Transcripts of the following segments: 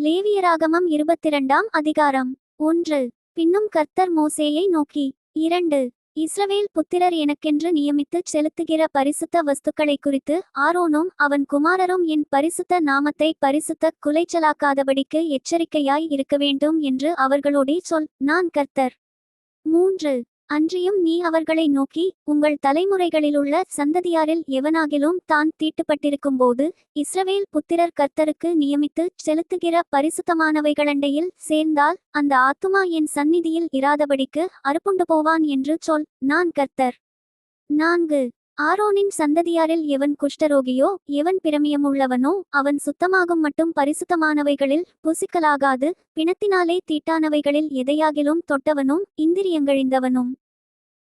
லேவியராகமம் 22ஆம் அதிகாரம் 1. பின்னும் கர்த்தர் மோசேயை நோக்கி, 2. இஸ்ரவேல் புத்திரர் எனக்கென்று நியமித்துச் செலுத்துகிற பரிசுத்த வஸ்துக்களை குறித்து ஆரோனும் அவன் குமாரரும் என் பரிசுத்த நாமத்தை பரிசுத்த குலைச்சலாக்காதபடிக்கு எச்சரிக்கையாய் இருக்க வேண்டும் என்று அவர்களோடே சொல், நான் கர்த்தர். 3. அன்றியும் நீ அவர்களை நோக்கி, உங்கள் தலைமுறைகளிலுள்ள சந்ததியாரில் எவனாகிலும் தான் தீட்டுப்பட்டிருக்கும்போது இஸ்ரவேல் புத்திரர் கர்த்தருக்கு நியமித்து செலுத்துகிற பரிசுத்தமானவைகளண்டையில் சேர்ந்தால் அந்த ஆத்துமா என் சந்நிதியில் இராதபடிக்கு அறுப்புண்டு போவான் என்று சொல், நான் கர்த்தர். 4. ஆரோனின் சந்ததியாரில் எவன் குஷ்டரோகியோ எவன் பிரமியமுள்ளவனோ அவன் சுத்தமாகும் மட்டும் பரிசுத்தமானவைகளில் புசிக்கலாகாது, பிணத்தினாலே தீட்டானவைகளில் எதையாகிலும் தொட்டவனும் இந்திரியங்கழிந்தவனும்.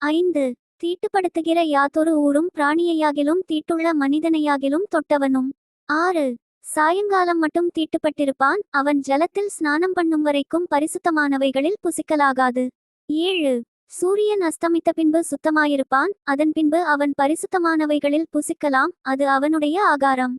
5. தீட்டுப்படுத்துகிற யாதொரு ஊரும் பிராணியையாகிலும் தீட்டுள்ள மனிதனையாகிலும் தொட்டவனும். 6. சாயங்காலம் மட்டும் தீட்டுப்பட்டிருப்பான், அவன் ஜலத்தில் ஸ்நானம் பண்ணும் வரைக்கும் பரிசுத்தமானவைகளில் புசிக்கலாகாது. 7. சூரியன் அஸ்தமித்த பின்பு சுத்தமாயிருப்பான், அதன் பின்பு அவன் பரிசுத்தமானவைகளில் புசிக்கலாம், அது அவனுடைய ஆகாரம்.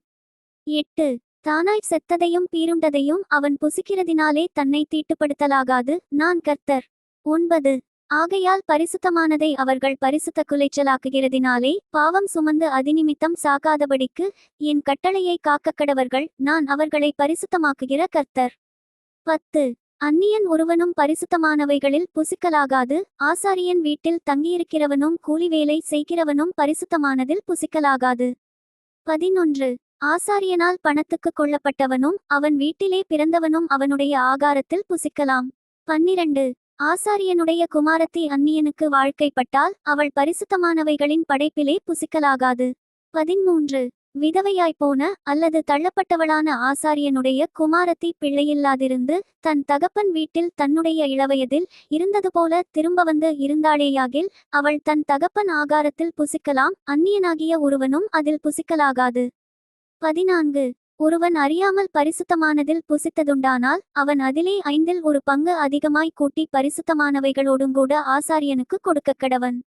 8. தானாய் செத்ததையும் பீருண்டதையும் அவன் புசிக்கிறதினாலே தன்னை தீட்டுப்படுத்தலாகாது, நான் கர்த்தர். 9. ஆகையால் பரிசுத்தமானதை அவர்கள் பரிசுத்த குலைச்சலாக்குகிறதினாலே பாவம் சுமந்து அதிநிமித்தம் சாகாதபடிக்கு என் கட்டளையை காக்கக்கடவர்கள், நான் அவர்களை பரிசுத்தமாக்குகிற கர்த்தர். 10. அந்நியன் ஒருவனும் பரிசுத்தமானவைகளில் புசிக்கலாகாது, ஆசாரியன் வீட்டில் தங்கியிருக்கிறவனும் கூலி வேலை செய்கிறவனும் பரிசுத்தமானதில் புசிக்கலாகாது. 11. ஆசாரியனால் பணத்துக்கு கொள்ளப்பட்டவனும் அவன் வீட்டிலே பிறந்தவனும் அவனுடைய ஆகாரத்தில் புசிக்கலாம். 12. ஆசாரியனுடைய குமாரத்தி அந்நியனுக்கு வாழ்க்கைப்பட்டால் அவள் பரிசுத்தமானவைகளின் படைப்பிலே புசிக்கலாகாது. 13. விதவையாய்ப்போன அல்லது தள்ளப்பட்டவளான ஆசாரியனுடைய குமாரத்தி பிள்ளையில்லாதிருந்து தன் தகப்பன் வீட்டில் தன்னுடைய இளவயதில் இருந்தது போல திரும்ப வந்து இருந்தாளேயாகில் அவள் தன் தகப்பன் ஆகாரத்தில் புசிக்கலாம், அந்நியனாகிய ஒருவனும் அதில் புசிக்கலாகாது. 14. ஒருவன் அறியாமல் பரிசுத்தமானதில் புசித்ததுண்டானால் அவன் அதிலே 1/5 பங்கு அதிகமாய் கூட்டி பரிசுத்தமானவைகளோடுங்கூட ஆசாரியனுக்கு கொடுக்கக்கடவன்.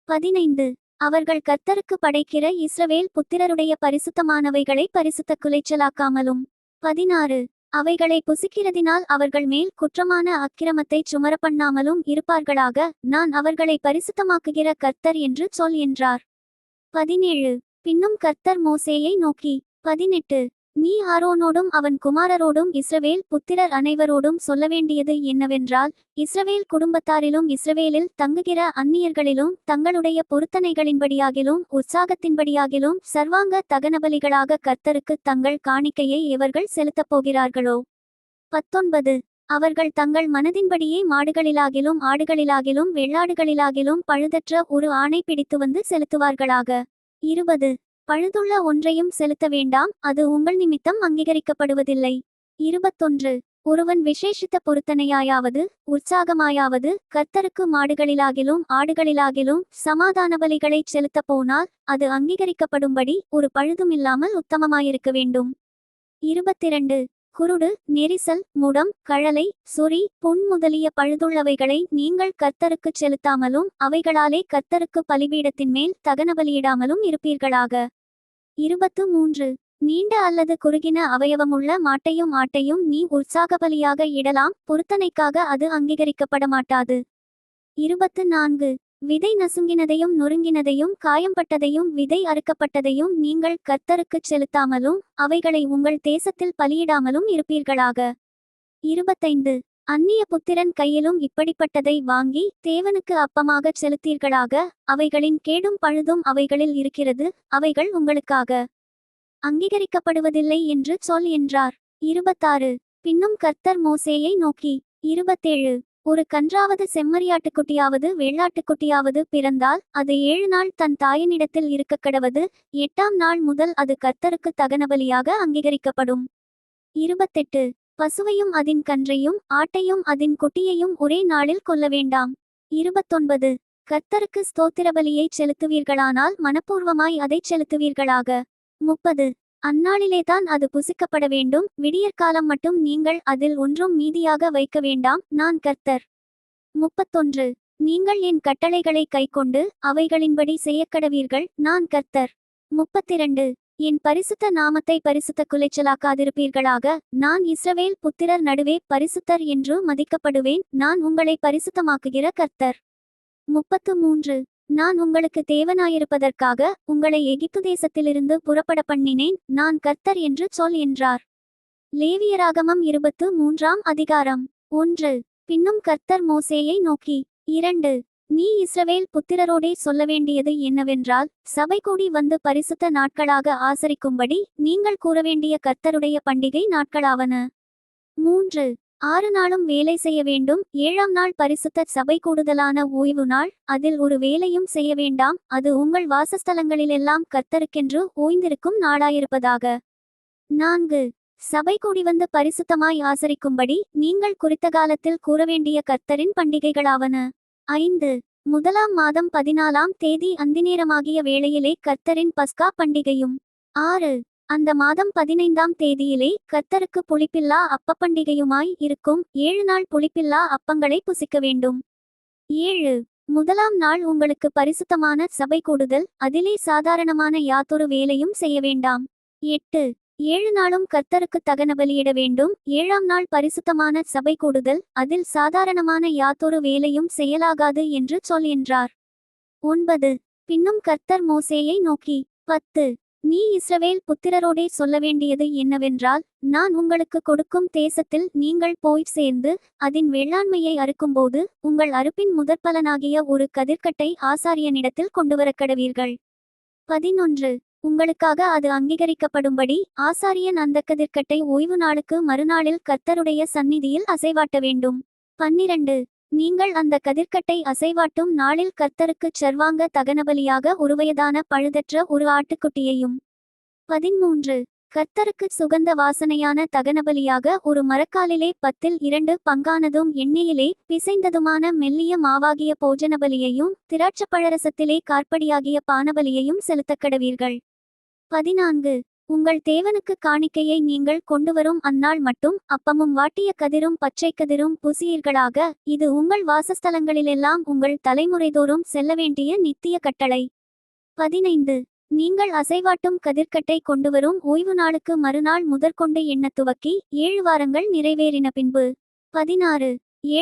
15. அவர்கள் கர்த்தருக்கு படைக்கிற இஸ்ரவேல் புத்திரருடைய பரிசுத்தமானவைகளை பரிசுத்த குலைச்சலாக்காமலும். 16. அவைகளை புசிக்கிறதினால் அவர்கள் மேல் குற்றமான அக்கிரமத்தை சுமரப்பண்ணாமலும் இருப்பார்களாக, நான் அவர்களை பரிசுத்தமாக்குகிற கர்த்தர் என்று சொல் என்றார். 17. பின்னும் கர்த்தர் மோசேயை நோக்கி, 18. நீ ஆரோனோடும் அவன் குமாரரோடும் இஸ்ரவேல் புத்திரர் அனைவரோடும் சொல்லவேண்டியது என்னவென்றால், இஸ்ரவேல் குடும்பத்தாரிலும் இஸ்ரவேலில் தங்குகிற அந்நியர்களிலும் தங்களுடைய பொருத்தனைகளின்படியாகிலும் உற்சாகத்தின்படியாகிலும் சர்வாங்க தகனபலிகளாக கர்த்தருக்கு தங்கள் காணிக்கையை எவர்கள் செலுத்தப் போகிறார்களோ. 19. அவர்கள் தங்கள் மனதின்படியே மாடுகளிலாகிலும் ஆடுகளிலாகிலும் வெள்ளாடுகளிலாகிலும் பழுதற்ற ஒரு ஆணை பிடித்து வந்து செலுத்துவார்களாக. 20. பழுதுள்ள ஒன்றையும் செலுத்த வேண்டாம், அது உங்கள் நிமித்தம் அங்கீகரிக்கப்படுவதில்லை. 21. ஒருவன் விசேஷித்த பொருத்தனையாயாவது உற்சாகமாயாவது கர்த்தருக்கு மாடுகளிலாகிலும் ஆடுகளிலாகிலும் சமாதான பலிகளைச் செலுத்த போனால் அது அங்கீகரிக்கப்படும்படி ஒரு பழுதுமில்லாமல் உத்தமமாயிருக்க வேண்டும். 22. குருடு, நெரிசல், முடம், கழலை, சொறி, புண் முதலிய பழுதுள்ளவைகளை நீங்கள் கர்த்தருக்குச் செலுத்தாமலும் அவைகளாலே கர்த்தருக்கு பலிபீடத்தின் மேல் தகனபலியிடாமலும் இருப்பீர்களாக. 23. நீண்ட அல்லது குறுகின அவயவமுள்ள மாட்டையும் ஆட்டையும் நீ உற்சாகபலியாக இடலாம், பொருத்தனைக்காக அது அங்கீகரிக்கப்பட மாட்டாது. 24. விதை நசுங்கினதையும் நொறுங்கினதையும் காயம்பட்டதையும் விதை அறுக்கப்பட்டதையும் நீங்கள் கர்த்தருக்குச் செலுத்தாமலும் அவைகளை உங்கள் தேசத்தில் பலியிடாமலும் இருப்பீர்களாக. 25. அந்நிய புத்திரன் கையிலும் இப்படிப்பட்டதை வாங்கி தேவனுக்கு அப்பமாகச் செலுத்தீர்களாக, அவைகளின் கேடும் பழுதும் அவைகளில் இருக்கிறது, அவைகள் உங்களுக்காக அங்கீகரிக்கப்படுவதில்லை என்று சொல் என்றார். 26. பின்னும் கர்த்தர் மோசேயை நோக்கி, 27. ஒரு கன்றாவது செம்மறியாட்டுக்குட்டியாவது வெள்ளாட்டுக்குட்டியாவது பிறந்தால் அது 7 நாள் தன் தாயினிடத்தில் இருக்கக்கடவது, 8ஆம் நாள் முதல் அது கர்த்தருக்கு தகனபலியாக அங்கீகரிக்கப்படும். 28. பசுவையும் அதின் கன்றையும் ஆட்டையும் அதின் குட்டியையும் ஒரே நாளில் கொல்ல வேண்டாம். 29. கர்த்தருக்கு ஸ்தோத்திரபலியைச் செலுத்துவீர்களானால் மனப்பூர்வமாய் அதைச் செலுத்துவீர்களாக. 30. அந்நாளிலேதான் அது புசிக்கப்பட வேண்டும், விடியற்காலம் மட்டும் நீங்கள் அதில் ஒன்றும் மீதியாக வைக்க வேண்டாம், நான் கர்த்தர். 31. நீங்கள் என் கட்டளைகளை கைக்கொண்டு அவைகளின்படி செய்யக்கடவீர்கள், நான் கர்த்தர். 32. என் பரிசுத்த நாமத்தை பரிசுத்த குலைச்சலாக்காதிருப்பீர்களாக. நான் இஸ்ரவேல் புத்திரர் நடுவே பரிசுத்தர் என்று மதிக்கப்படுவேன். நான் உங்களை பரிசுத்தமாக்குகிற கர்த்தர். 33 நான் உங்களுக்கு தேவனாயிருப்பதற்காக உங்களை எகிப்து தேசத்திலிருந்து புறப்பட பண்ணினேன். நான் கர்த்தர் என்று சொல் என்றார். லேவியராகமம் 23ஆம் அதிகாரம் 1 பின்னும் கர்த்தர் மோசேயை நோக்கி 2 நீ இஸ்ரவேல் புத்திரரோடே சொல்ல வேண்டியது என்னவென்றால், சபை கூடி வந்து பரிசுத்த நாட்களாக ஆசரிக்கும்படி நீங்கள் கூறவேண்டிய கர்த்தருடைய பண்டிகை நாட்களாவன. 3 6 நாளும் வேலை செய்ய வேண்டும். 7ஆம் நாள் பரிசுத்த சபை கூடுதலான ஓய்வு நாள். அதில் ஒரு வேலையும் செய்ய வேண்டாம். அது உங்கள் வாசஸ்தலங்களிலெல்லாம் கர்த்தருக்கென்று ஓய்ந்திருக்கும் நாளாயிருப்பதாக. 4 சபை கூடி வந்து பரிசுத்தமாய் ஆசரிக்கும்படி நீங்கள் குறித்த காலத்தில் கூறவேண்டிய கர்த்தரின் பண்டிகைகளாவன. 5 முதலாம் மாதம் 14ஆம் தேதி அந்திநேரமாகிய வேளையிலே கர்த்தரின் பஸ்கா பண்டிகையும். 6 அந்த மாதம் 15ஆம் தேதியிலே கர்த்தருக்கு புளிப்பில்லா அப்ப பண்டிகையுமாய் இருக்கும். 7 நாள் புளிப்பில்லா அப்பங்களை புசிக்க வேண்டும். 7 முதலாம் நாள் உங்களுக்கு பரிசுத்தமான சபை கூடுதல். அதிலே சாதாரணமான யாதொரு வேலையும் செய்ய வேண்டாம். 8 7 நாளும் கர்த்தருக்கு தகன பலியிட வேண்டும். 7ஆம் நாள் பரிசுத்தமான சபை கூடுதல். அதில் சாதாரணமான யாதொரு வேலையும் செய்யலாகாது என்று சொல் என்றார். 9 பின்னும் கர்த்தர் மோசேயை நோக்கி 10 நீ இஸ்ரவேல் புத்திரரோடே சொல்ல வேண்டியது என்னவென்றால், நான் உங்களுக்கு கொடுக்கும் தேசத்தில் நீங்கள் போய்ச் சேர்ந்து அதன் வேளாண்மையை அறுக்கும்போது உங்கள் அறுப்பின் முதற்பலனாகிய ஒரு கதிர்க்கட்டை ஆசாரியனிடத்தில் கொண்டுவரக்கடவீர்கள். 11 உங்களுக்காக அது அங்கீகரிக்கப்படும்படி ஆசாரியன் அந்த கதிர்க்கட்டை ஓய்வு நாளுக்கு மறுநாளில் கர்த்தருடைய சந்நிதியில் அசைவாட்ட வேண்டும். 12 நீங்கள் அந்த கதிர்க்கட்டை அசைவாட்டும் நாளில் கர்த்தருக்கு சர்வாங்க தகனபலியாக ஒரு வயதான பழுதற்ற ஒரு ஆட்டுக்குட்டியையும். 13 கர்த்தருக்கு சுகந்த வாசனையான தகனபலியாக ஒரு மரக்காலிலே 10 பங்கானதும் எண்ணெயிலே பிசைந்ததுமான மெல்லிய மாவாகிய போஜனபலியையும் திராட்சப்பழரசத்திலே கார்ப்படியாகிய பானபலியையும் செலுத்தக்கடவீர்கள். 14 உங்கள் தேவனுக்கு காணிக்கையை நீங்கள் கொண்டுவரும் அந்நாள் மட்டும் அப்பமும் வாட்டிய கதிரும் பச்சை கதிரும் புசியீர்களாக. இது உங்கள் வாசஸ்தலங்களிலெல்லாம் உங்கள் தலைமுறைதோறும் செல்ல வேண்டிய நித்திய கட்டளை. 15 நீங்கள் அசைவாட்டும் கதிர்க்கட்டை கொண்டுவரும் ஓய்வு நாளுக்கு மறுநாள் முதற்கொண்டு எண்ணத் துவக்கி 7 வாரங்கள் நிறைவேறின பின்பு 16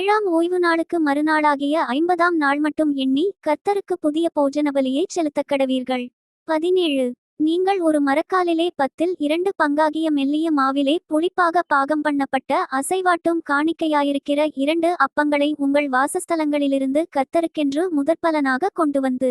7ஆம் ஓய்வு நாளுக்கு மறுநாளாகிய 50ஆம் நாள் மட்டும் எண்ணி கர்த்தருக்கு புதிய போஜனபலியை செலுத்தக்கடவீர்கள். 17 நீங்கள் ஒரு மரக்காலிலே 10 பங்காகிய மெல்லிய மாவிலே புளிப்பாக பாகம் பண்ணப்பட்ட அசைவாட்டும் காணிக்கையாயிருக்கிற 2 அப்பங்களை உங்கள் வாசஸ்தலங்களிலிருந்து கர்த்தருக்கென்று முதற்பலனாக கொண்டு வந்து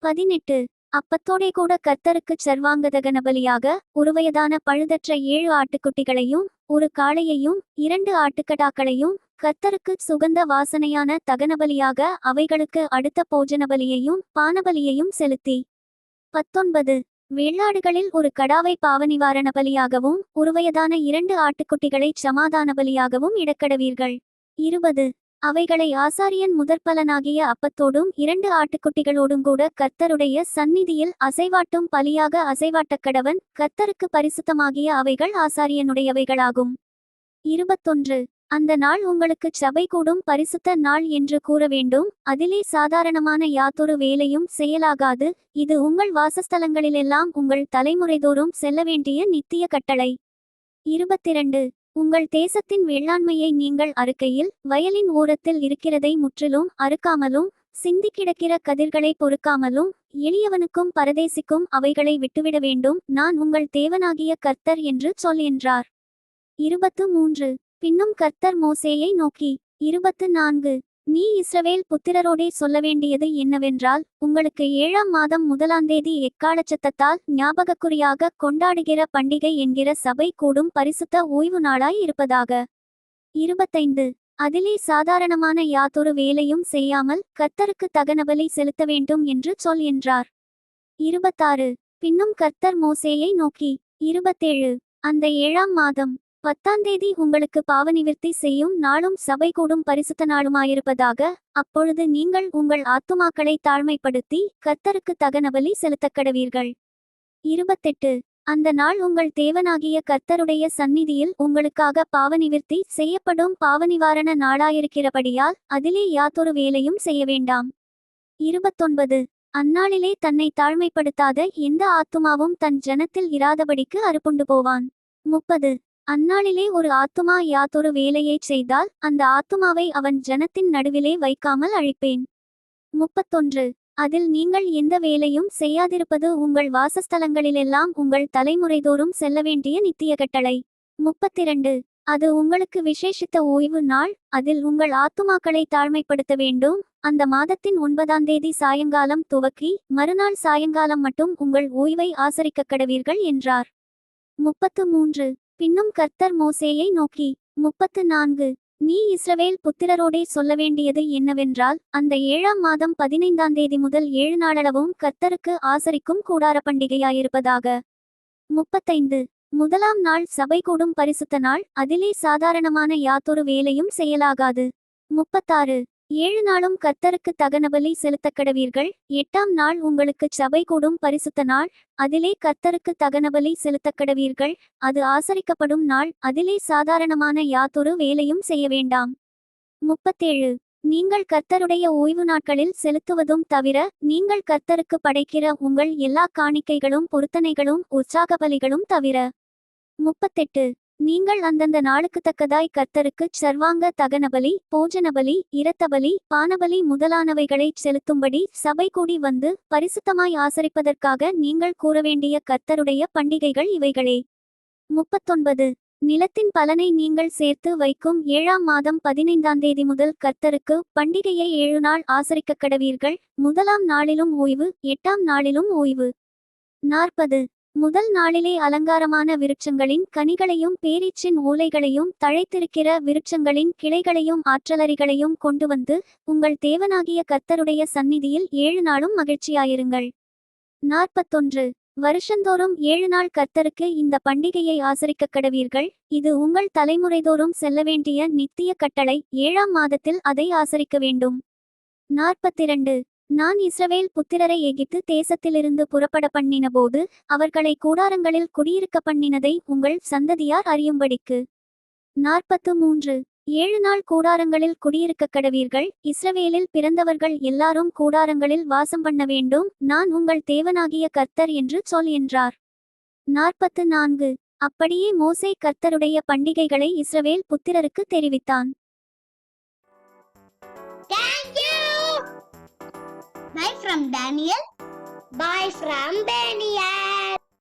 18 அப்பத்தோடே கூட கர்த்தருக்கு சர்வாங்கதகனபலியாக ஒரு வயதான பழுதற்ற 7 ஆட்டுக்குட்டிகளையும் ஒரு காளையையும் 2 ஆட்டுக்கடாக்களையும் கர்த்தருக்கு சுகந்த வாசனையான தகனபலியாக அவைகளுக்கு அடுத்த போஜனபலியையும் பானபலியையும் செலுத்தி 19 வெள்ளாடுகளில் ஒரு கடாவை பாவநிவாரண பலியாகவும் ஒரு வயதான 2 ஆட்டுக்குட்டிகளை சமாதான பலியாகவும் இடக்கடவீர்கள். 20 அவைகளை ஆசாரியன் முதற்பலனாகிய அப்பத்தோடும் 2 ஆட்டுக்குட்டிகளோடும் கூட கர்த்தருடைய சந்நிதியில் அசைவாட்டும் பலியாக அசைவாட்டக்கடவன். கர்த்தருக்கு பரிசுத்தமாகிய அவைகள் ஆசாரியனுடையவைகளாகும். 21 அந்த நாள் உங்களுக்கு சபை கூடும் பரிசுத்த நாள் என்று கூற வேண்டும். அதிலே சாதாரணமான யாதொரு வேலையும் செய்யலாகாது. இது உங்கள் வாசஸ்தலங்களிலெல்லாம் உங்கள் தலைமுறைதோறும் செல்ல வேண்டிய நித்திய கட்டளை. 22 உங்கள் தேசத்தின் வேளாண்மையை நீங்கள் அறுக்கையில் வயலின் ஓரத்தில் இருக்கிறதை முற்றிலும் அறுக்காமலும் சிந்தி கிடக்கிற கதிர்களை பொறுக்காமலும் எளியவனுக்கும் பரதேசிக்கும் அவைகளை விட்டுவிட வேண்டும். நான் உங்கள் தேவனாகிய கர்த்தர் என்று சொல் என்றார். 23 பின்னும் கர்த்தர் மோசேயை நோக்கி 24 நீ இஸ்ரவேல் புத்திரரோடே சொல்ல வேண்டியது என்னவென்றால், உங்களுக்கு 7ஆம் மாதம் 1ஆம் தேதி எக்காளச்சத்தத்தால் ஞாபகக்குறியாக கொண்டாடுகிற பண்டிகை என்கிற சபை கூடும் பரிசுத்த ஓய்வு நாளாய் இருப்பதாக. 25 அதிலே சாதாரணமான யாதொரு வேலையும் செய்யாமல் கர்த்தருக்கு தகனபலி செலுத்த வேண்டும் என்று சொல் என்றார். 26 பின்னும் கர்த்தர் மோசேயை நோக்கி 27 அந்த 7ஆம் மாதம் 10ஆம் தேதி உங்களுக்கு பாவநிவிர்த்தி செய்யும் நாளும் சபை கூடும் பரிசுத்த நாளுமாயிருப்பதாக. அப்பொழுது நீங்கள் உங்கள் ஆத்துமாக்களை தாழ்மைப்படுத்தி கர்த்தருக்கு தகனபலி செலுத்தக்கடவீர்கள். 28 அந்த நாள் உங்கள் தேவனாகிய கர்த்தருடைய சந்நிதியில் உங்களுக்காக பாவநிவிர்த்தி செய்யப்படும் பாவநிவாரண நாளாயிருக்கிறபடியால் அதிலே யாதொரு வேலையும் செய்ய வேண்டாம். 29 அந்நாளிலே தன்னை தாழ்மைப்படுத்தாத எந்த ஆத்துமாவும் தன் ஜனத்தில் இராதபடிக்கு அறுப்புண்டு போவான். 30. அந்நாளிலே ஒரு ஆத்துமா யாதொரு வேலையைச் செய்தால் அந்த ஆத்துமாவை அவன் ஜனத்தின் நடுவிலே வைக்காமல் அழிப்பேன். 31. அதில் நீங்கள் எந்த வேலையும் செய்யாதிருப்பது உங்கள் வாசஸ்தலங்களிலெல்லாம் உங்கள் தலைமுறைதோறும் செல்ல வேண்டிய நித்திய கட்டளை. 32. அது உங்களுக்கு விசேஷித்த ஓய்வு நாள், அதில் உங்கள் ஆத்துமாக்களை தாழ்மைப்படுத்த வேண்டும். அந்த மாதத்தின் 9ஆம் தேதி சாயங்காலம் துவக்கி மறுநாள் சாயங்காலம் மட்டும் உங்கள் ஓய்வை ஆசரிக்கக் கடவீர்கள் என்றார். 33. பின்னும் கர்த்தர் மோசேயை நோக்கி 34. நீ இஸ்ரவேல் புத்திரரோடே சொல்ல வேண்டியது என்னவென்றால், அந்த 7ஆம் மாதம் 15ஆம் தேதி முதல் 7 நாளளவும் கர்த்தருக்கு ஆசரிக்கும் கூடார பண்டிகையாயிருப்பதாக. 35. முதலாம் நாள் சபை கூடும் பரிசுத்த நாள், அதிலே சாதாரணமான யாதொரு வேலையும் செய்யலாகாது. 36. 7 நாளும் கர்த்தருக்கு தகனபலி செலுத்தக்கடவீர்கள். 8ஆம் நாள் உங்களுக்கு சபை கூடும் பரிசுத்த நாள், அதிலே கர்த்தருக்கு தகனபலி செலுத்தக்கடவீர்கள். அது ஆசரிக்கப்படும் நாள், அதிலே சாதாரணமான யாதொரு வேலையும் செய்ய வேண்டாம். 37. நீங்கள் கர்த்தருடைய ஓய்வு நாட்களில் செலுத்துவதும் தவிர, நீங்கள் கர்த்தருக்கு படைக்கிற உங்கள் எல்லா காணிக்கைகளும் பொருத்தனைகளும் உற்சாகபலிகளும் தவிர. 38. நீங்கள் அந்தந்த நாளுக்குத்தக்கதாய் கர்த்தருக்குச் சர்வாங்க தகனபலி, போஜனபலி, இரத்தபலி, பானபலி முதலானவைகளைச் செலுத்தும்படி சபை கூடி வந்து பரிசுத்தமாய் ஆசரிப்பதற்காக நீங்கள் கூறவேண்டிய கர்த்தருடைய பண்டிகைகள் இவைகளே. 39. நிலத்தின் பலனை நீங்கள் சேர்த்து வைக்கும் 7ஆம் மாதம் 15ஆம் தேதி முதல் கர்த்தருக்கு பண்டிகையை 7 நாள் ஆசரிக்கக் கடவீர்கள். முதலாம் நாளிலும் ஓய்வு, 8ஆம் நாளிலும் ஓய்வு. 40. முதல் நாளிலே அலங்காரமான விருட்சங்களின் கனிகளையும் பேரீச்சின் ஓலைகளையும் தழைத்திருக்கிற விருட்சங்களின் கிளைகளையும் ஆற்றலரிகளையும் கொண்டு வந்து உங்கள் தேவனாகிய கர்த்தருடைய சந்நிதியில் 7 நாளும் மகிழ்ச்சியாயிருங்கள். 41. வருஷந்தோறும் 7 நாள் கர்த்தருக்கு இந்த பண்டிகையை ஆசரிக்கக் கடவீர்கள். இது உங்கள் தலைமுறைதோறும் செல்ல வேண்டிய நித்திய கட்டளை. 7ஆம் மாதத்தில் அதை ஆசரிக்க வேண்டும். 42. நான் இஸ்ரவேல் புத்திரரை எகிப்து தேசத்திலிருந்து புறப்பட பண்ணினபோது அவர்களை கூடாரங்களில் குடியிருக்க பண்ணினதை உங்கள் சந்ததியார் அறியும்படிக்கு. 43. 7 நாள் கூடாரங்களில் குடியிருக்கக் கடவீர்கள். இஸ்ரவேலில் பிறந்தவர்கள் எல்லாரும் கூடாரங்களில் வாசம் பண்ண வேண்டும். நான் உங்கள் தேவனாகிய கர்த்தர் என்று சொல் என்றார். 44. அப்படியே மோசே கர்த்தருடைய பண்டிகைகளை இஸ்ரவேல் புத்திரருக்கு தெரிவித்தான். Bye from Daniel. Bye from Daniel.